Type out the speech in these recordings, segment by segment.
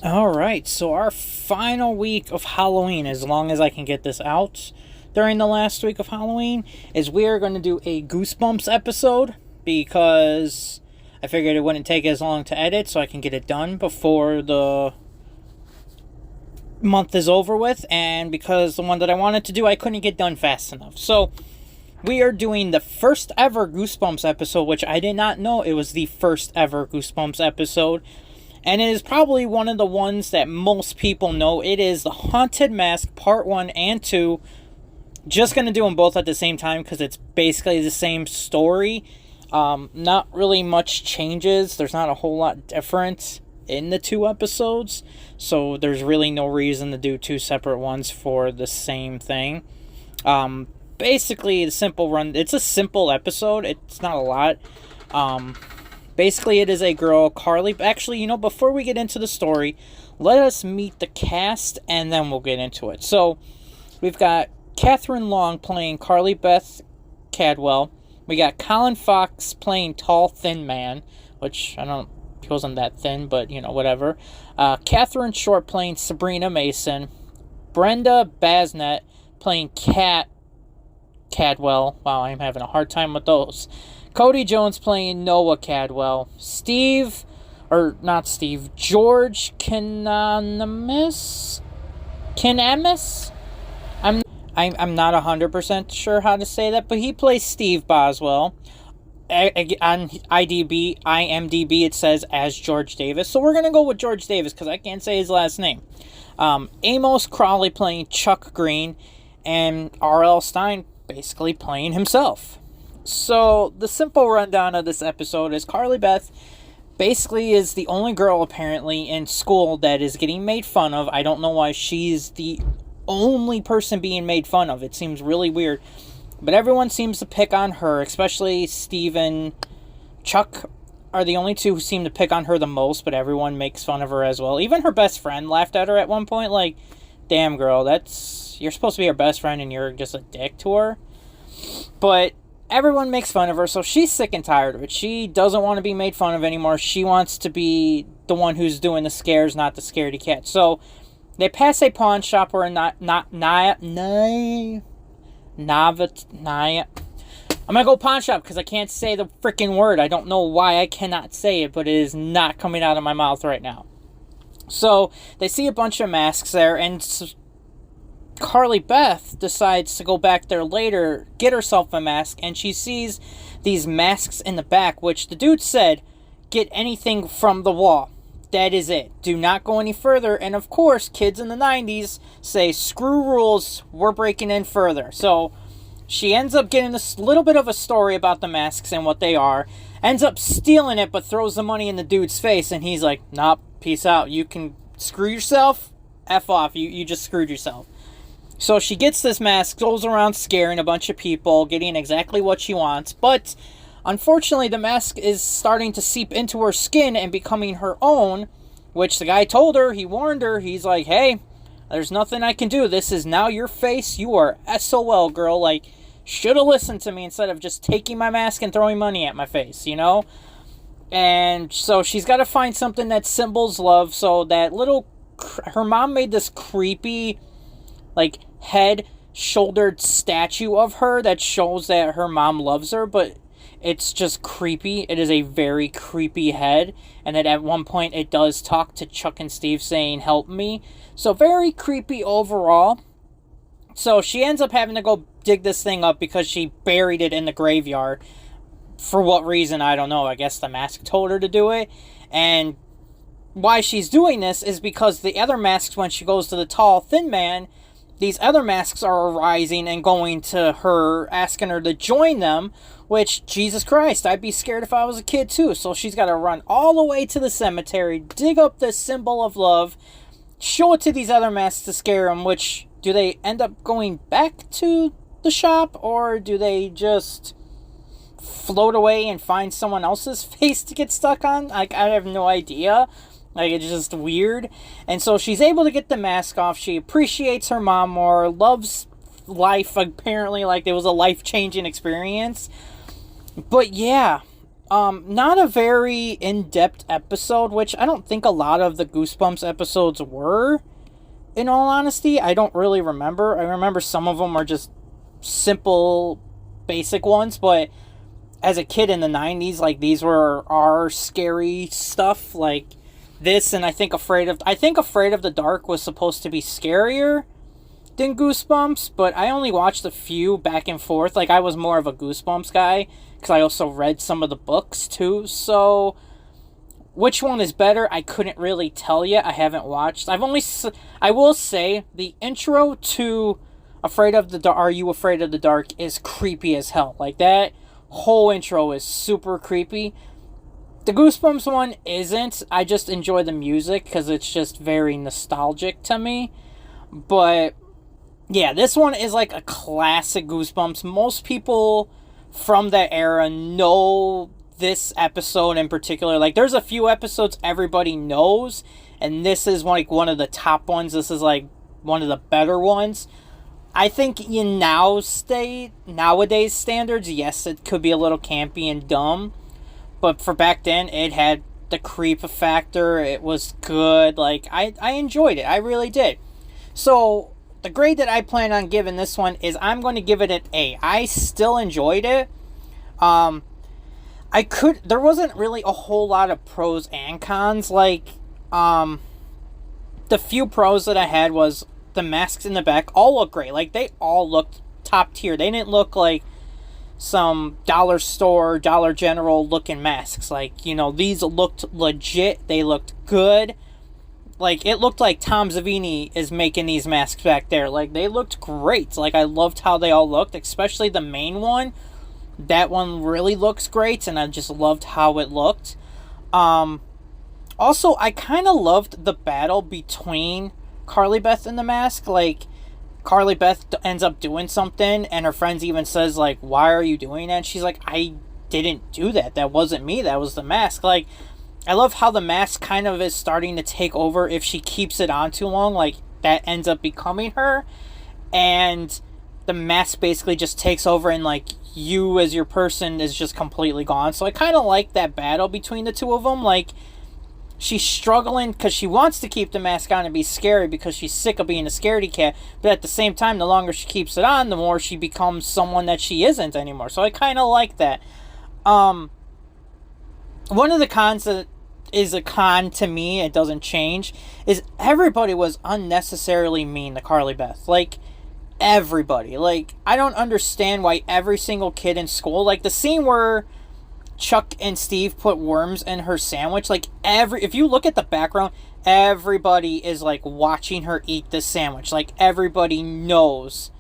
Alright, so our final week of Halloween, as long as I can get this out during the last week of Halloween, is we are going to do a Goosebumps episode because I figured it wouldn't take as long to edit, so I can get it done before the month is over with, and because the one that I wanted to do I couldn't get done fast enough. So we are doing the first ever Goosebumps episode, which I did not know it was the first ever Goosebumps episode. And it is probably one of the ones that most people know. It is The Haunted Mask Part 1 and 2. Just going to do them both at the same time because it's basically the same story. Not really much changes. There's not a whole lot different in the two episodes. So there's really no reason to do two separate ones for the same thing. Basically, the simple run. It's a simple episode. It's not a lot. Basically, it is a girl, Carly. Actually, before we get into the story, let us meet the cast, and then we'll get into it. So, we've got Catherine Long playing Carly Beth Cadwell. We got Colin Fox playing Tall Thin Man, which, he wasn't that thin, but, whatever. Catherine Short playing Sabrina Mason. Brenda Basnet playing Kat Cadwell. Wow, I'm having a hard time with those. Cody Jones playing Noah Cadwell. George Kinamis? I'm not 100% sure how to say that, but he plays Steve Boswell. On IMDb, it says as George Davis, so we're going to go with George Davis because I can't say his last name. Amos Crawley playing Chuck Green, and R.L. Stine basically playing himself. So, the simple rundown of this episode is Carly Beth basically is the only girl, apparently, in school that is getting made fun of. I don't know why she's the only person being made fun of. It seems really weird. But everyone seems to pick on her, especially Steve and Chuck are the only two who seem to pick on her the most, but everyone makes fun of her as well. Even her best friend laughed at her at one point, like, damn, girl, you're supposed to be her best friend and you're just a dick to her. But everyone makes fun of her, so she's sick and tired of it. She doesn't want to be made fun of anymore. She wants to be the one who's doing the scares, not the scaredy cat. So they pass a pawn shop where I'm gonna go pawn shop because I can't say the freaking word. I don't know why I cannot say it, but it is not coming out of my mouth right now. So they see a bunch of masks there, and Carly Beth decides to go back there later, get herself a mask, and she sees these masks in the back, which the dude said, get anything from the wall. That is it. Do not go any further. And of course, kids in the 90s say, screw rules, we're breaking in further. So she ends up getting this little bit of a story about the masks and what they are, ends up stealing it, but throws the money in the dude's face, and he's like, nope, peace out. You can screw yourself, F off. You just screwed yourself. So she gets this mask, goes around scaring a bunch of people, getting exactly what she wants, but unfortunately the mask is starting to seep into her skin and becoming her own, which the guy told her, he warned her, he's like, hey, there's nothing I can do, this is now your face, you are SOL, girl, like, should have listened to me instead of just taking my mask and throwing money at my face, And so she's got to find something that symbols love, so her mom made this creepy, like, head-shouldered statue of her that shows that her mom loves her, but it's just creepy. It is a very creepy head, and then at one point it does talk to Chuck and Steve saying, help me. So very creepy overall. So she ends up having to go dig this thing up because she buried it in the graveyard. For what reason, I don't know. I guess the mask told her to do it. And why she's doing this is because the other masks, when she goes to the Tall Thin Man, these other masks are arising and going to her, asking her to join them, which, Jesus Christ, I'd be scared if I was a kid too. So she's got to run all the way to the cemetery, dig up this symbol of love, show it to these other masks to scare them, which, do they end up going back to the shop, or do they just float away and find someone else's face to get stuck on? Like, I have no idea. Like, it's just weird. And so she's able to get the mask off. She appreciates her mom more, loves life, apparently, like it was a life-changing experience. But yeah, Not a very in-depth episode, which I don't think a lot of the Goosebumps episodes were, in all honesty. I don't really remember. I remember some of them are just simple, basic ones, but as a kid in the 90s, like, these were our scary stuff, like this, and I think Afraid of the Dark was supposed to be scarier than Goosebumps, but I only watched a few back and forth. Like, I was more of a Goosebumps guy, because I also read some of the books, too, so which one is better, I couldn't really tell you. I haven't watched. I will say, the intro to Are You Afraid of the Dark is creepy as hell. Like, that whole intro is super creepy. The Goosebumps one isn't. I just enjoy the music, because it's just very nostalgic to me, but yeah, this one is like a classic Goosebumps. Most people from that era know this episode in particular. Like, there's a few episodes everybody knows, and this is like one of the top ones. This is like one of the better ones. I think in nowadays standards, yes, it could be a little campy and dumb, but for back then, it had the creep factor. It was good. Like, I enjoyed it. I really did. So the grade that I plan on giving this one is I'm going to give it an A. I still enjoyed it. There wasn't really a whole lot of pros and cons. Like, the few pros that I had was the masks in the back all look great. Like, they all looked top tier. They didn't look like some dollar store, Dollar General looking masks. Like, you know, these looked legit. They looked good. Like, it looked like Tom Savini is making these masks back there. Like, they looked great. Like, I loved how they all looked, especially the main one. That one really looks great, and I just loved how it looked. Also, I kind of loved the battle between Carly Beth and the mask. Like, Carly Beth ends up doing something, and her friends even says, like, why are you doing that? And she's like, I didn't do that. That wasn't me. That was the mask. Like, I love how the mask kind of is starting to take over if she keeps it on too long. Like, that ends up becoming her. And the mask basically just takes over, and, like, you as your person is just completely gone. So I kind of like that battle between the two of them. Like, she's struggling because she wants to keep the mask on and be scary because she's sick of being a scaredy cat. But at the same time, the longer she keeps it on, the more she becomes someone that she isn't anymore. So I kind of like that. One of the cons that is a con to me, it doesn't change, is everybody was unnecessarily mean to Carly Beth. Like, everybody. Like, I don't understand why every single kid in school, like the scene where Chuck and Steve put worms in her sandwich, like, if you look at the background, everybody is like watching her eat this sandwich. Like, everybody knows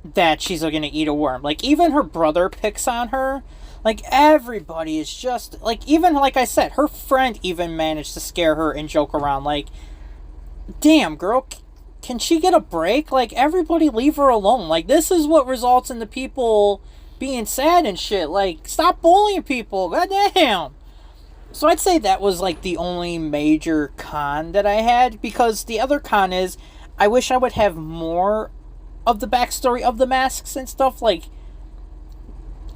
that she's gonna eat a worm. Like, even her brother picks on her. Like, everybody is just, like, even, like I said, her friend even managed to scare her and joke around. Like, damn, girl, can she get a break? Like, everybody leave her alone. Like, this is what results in the people being sad and shit. Like, stop bullying people. Goddamn. So I'd say that was, like, the only major con that I had, because the other con is I wish I would have more of the backstory of the masks and stuff. Like,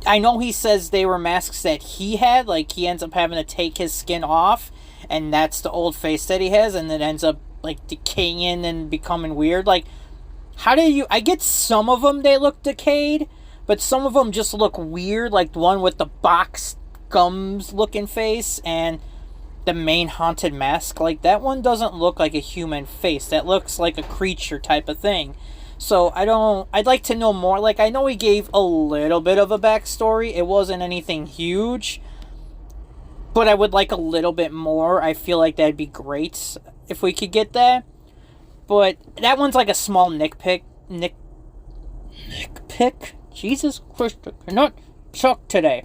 I know he says they were masks that he had. Like, he ends up having to take his skin off, and that's the old face that he has, and it ends up, like, decaying and becoming weird. Like, how do you... I get some of them, they look decayed, but some of them just look weird. Like, the one with the box gums looking face, and the main haunted mask. Like, that one doesn't look like a human face. That looks like a creature type of thing. So, I'd like to know more. Like, I know he gave a little bit of a backstory. It wasn't anything huge, but I would like a little bit more. I feel like that'd be great if we could get that. But that one's like a small nitpick. Jesus Christ, I cannot talk today.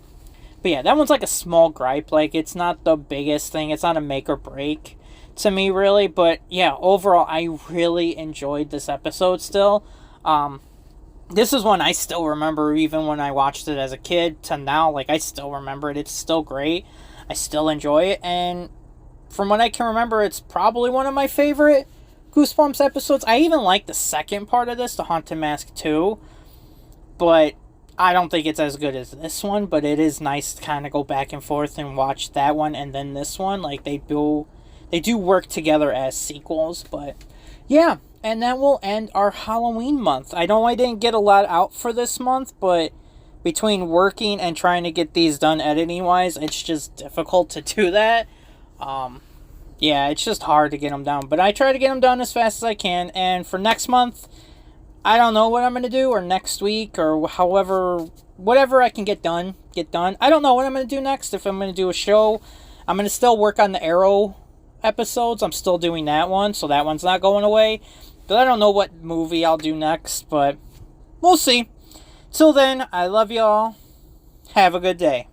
But yeah, that one's like a small gripe. Like, it's not the biggest thing. It's not a make or break to me, really. But yeah, overall, I really enjoyed this episode still. This is one I still remember, even when I watched it as a kid to now. Like, I still remember it. It's still great. I still enjoy it. And from what I can remember, it's probably one of my favorite Goosebumps episodes. I even like the second part of this, the Haunted Mask 2. But I don't think it's as good as this one, but it is nice to kind of go back and forth and watch that one and then this one. Like, they do work together as sequels, but yeah. And that will end our Halloween month. I know I didn't get a lot out for this month, but between working and trying to get these done editing-wise, it's just difficult to do that. Yeah, it's just hard to get them down. But I try to get them done as fast as I can. And for next month, I don't know what I'm going to do, or next week, or whatever I can get done. I don't know what I'm going to do next. If I'm going to do a show, I'm going to still work on the Arrow episodes. I'm still doing that one, so that one's not going away. But I don't know what movie I'll do next, but we'll see. Till then, I love y'all. Have a good day.